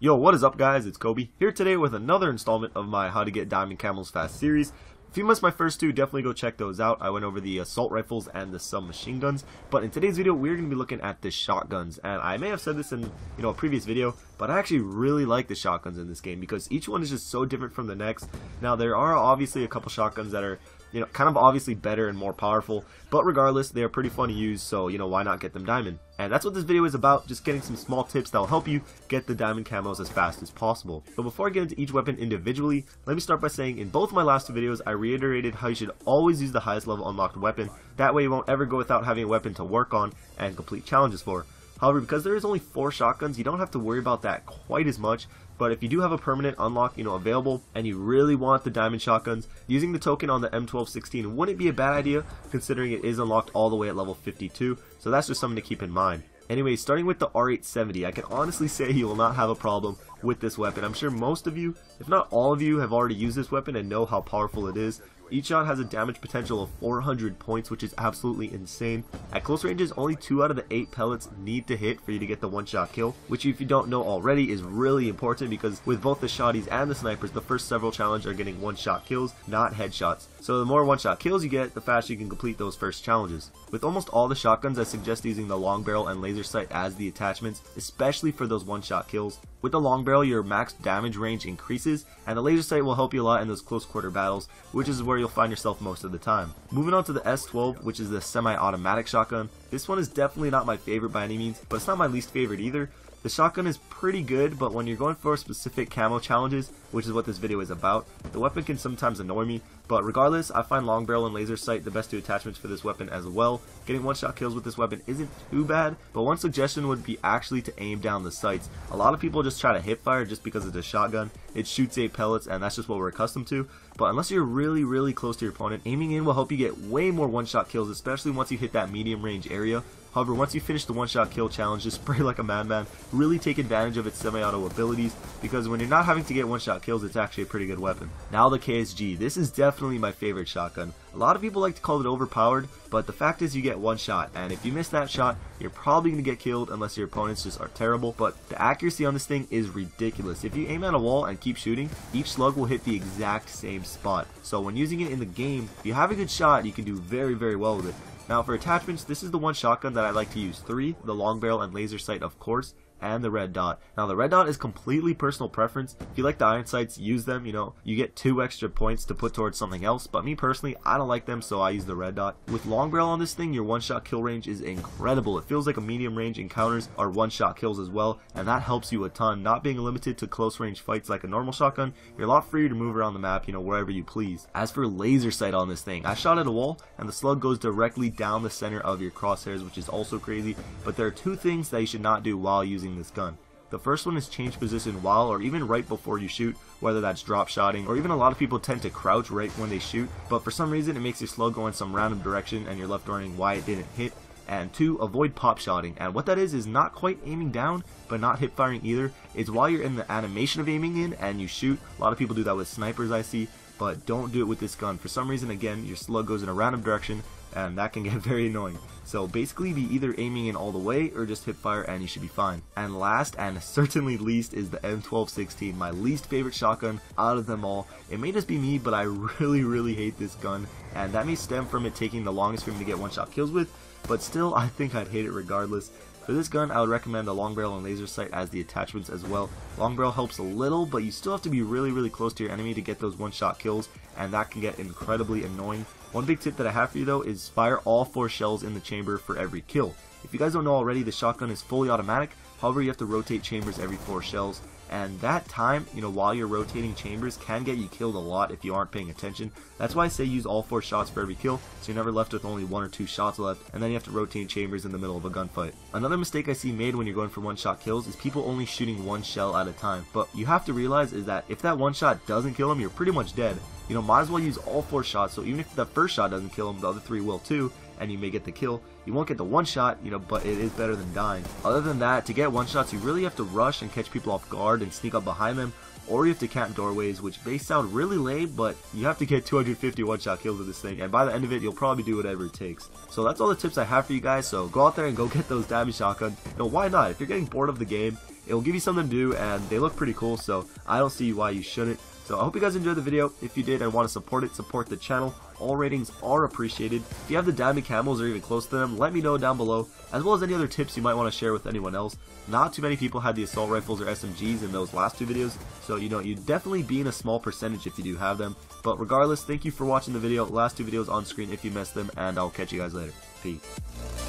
Yo, what is up guys, it's Kobe, here today with another installment of my How to Get Diamond Camels Fast series. If you missed my first two, definitely go check those out. I went over the assault rifles and the submachine guns, but in today's video we're going to be looking at the shotguns. And I may have said this in a previous video, but I actually really like the shotguns in this game because each one is just so different from the next. Now there are obviously a couple shotguns that are kind of obviously better and more powerful, but regardless, they are pretty fun to use, so why not get them diamond? And that's what this video is about, just getting some small tips that will help you get the diamond camos as fast as possible. But before I get into each weapon individually, let me start by saying in both of my last two videos, I reiterated how you should always use the highest level unlocked weapon. That way you won't ever go without having a weapon to work on and complete challenges for. However, because there is only 4 shotguns, you don't have to worry about that quite as much. But if you do have a permanent unlock, available, and you really want the diamond shotguns, using the token on the M1216 wouldn't be a bad idea, considering it is unlocked all the way at level 52. So that's just something to keep in mind. Anyway, starting with the R870, I can honestly say you will not have a problem with this weapon. I'm sure most of you, if not all of you, have already used this weapon and know how powerful it is. Each shot has a damage potential of 400 points, which is absolutely insane. At close ranges, only 2 out of the 8 pellets need to hit for you to get the one-shot kill, which if you don't know already is really important because with both the shotties and the snipers, the first several challenges are getting one-shot kills, not headshots. So the more one-shot kills you get, the faster you can complete those first challenges. With almost all the shotguns, I suggest using the long barrel and laser sight as the attachments, especially for those one-shot kills. With the long barrel, your max damage range increases, and the laser sight will help you a lot in those close quarter battles, which is where you'll find yourself most of the time. Moving on to the S12, which is the semi-automatic shotgun. This one is definitely not my favorite by any means, but it's not my least favorite either. The shotgun is pretty good, but when you're going for specific camo challenges, which is what this video is about, the weapon can sometimes annoy me. But regardless, I find long barrel and laser sight the best 2 attachments for this weapon as well. Getting one-shot kills with this weapon isn't too bad, but one suggestion would be actually to aim down the sights. A lot of people just try to hip fire just because it's a shotgun. It shoots 8 pellets and that's just what we're accustomed to. But unless you're really close to your opponent, aiming in will help you get way more one-shot kills, especially once you hit that medium range area. However, once you finish the one-shot kill challenge, just spray like a madman. Really take advantage of its semi-auto abilities, because when you're not having to get one-shot kills, it's actually a pretty good weapon. Now the KSG. This is definitely my favorite shotgun. A lot of people like to call it overpowered, but the fact is you get one shot, and if you miss that shot, you're probably going to get killed unless your opponents just are terrible. But the accuracy on this thing is ridiculous. If you aim at a wall and keep shooting, each slug will hit the exact same spot. So when using it in the game, if you have a good shot, you can do very well with it. Now for attachments, this is the one shotgun that I like to use. 3, the long barrel and laser sight of course, and the red dot. Now the red dot is completely personal preference. If you like the iron sights, use them. You get 2 extra points to put towards something else, but me personally, I don't like them, so I use the red dot. With long barrel on this thing, your one-shot kill range is incredible. It feels like a medium range encounters are one-shot kills as well, and that helps you a ton. Not being limited to close range fights like a normal shotgun, you're a lot freer to move around the map, wherever you please. As for laser sight on this thing, I shot at a wall and the slug goes directly down the center of your crosshairs, which is also crazy, but there are 2 things that you should not do while using this gun. The first one is change position while or even right before you shoot, whether that's drop shotting, or even a lot of people tend to crouch right when they shoot, but for some reason it makes your slug go in some random direction and you're left wondering why it didn't hit. And 2, avoid pop shotting, and what that is not quite aiming down, but not hip firing either. It's while you're in the animation of aiming in and you shoot. A lot of people do that with snipers I see, but don't do it with this gun. For some reason, again, your slug goes in a random direction, and that can get very annoying. So basically be either aiming in all the way or just hip fire and you should be fine. And last and certainly least is the M1216, my least favorite shotgun out of them all. It may just be me, but I really hate this gun, and that may stem from it taking the longest for me to get one-shot kills with, but still I think I'd hate it regardless. For this gun, I would recommend the long barrel and laser sight as the attachments as well. Long barrel helps a little, but you still have to be really close to your enemy to get those one-shot kills, and that can get incredibly annoying. One big tip that I have for you though is fire all 4 shells in the chamber for every kill. If you guys don't know already, the shotgun is fully automatic, however you have to rotate chambers every 4 shells. And that time, while you're rotating chambers can get you killed a lot if you aren't paying attention. That's why I say use all 4 shots for every kill, so you're never left with only 1 or 2 shots left, and then you have to rotate chambers in the middle of a gunfight. Another mistake I see made when you're going for one-shot kills is people only shooting 1 shell at a time. But you have to realize is that if that 1 shot doesn't kill him, you're pretty much dead. Might as well use all 4 shots, so even if the first shot doesn't kill him, the other 3 will too, and you may get the kill. You won't get the one shot, but it is better than dying. Other than that, to get one shots, you really have to rush and catch people off guard and sneak up behind them, or you have to camp doorways, which may sound really lame, but you have to get 250 one-shot kills with this thing, and by the end of it, you'll probably do whatever it takes. So that's all the tips I have for you guys, so go out there and go get those diamond shotguns. Why not? If you're getting bored of the game, it will give you something to do, and they look pretty cool, so I don't see why you shouldn't. So I hope you guys enjoyed the video. If you did and want to support it, support the channel. All ratings are appreciated. If you have the diamond camels or even close to them, let me know down below, as well as any other tips you might want to share with anyone else. Not too many people had the assault rifles or SMGs in those last 2 videos, so you'd definitely be in a small percentage if you do have them. But regardless, thank you for watching the video. Last 2 videos on screen if you missed them, and I'll catch you guys later. Peace.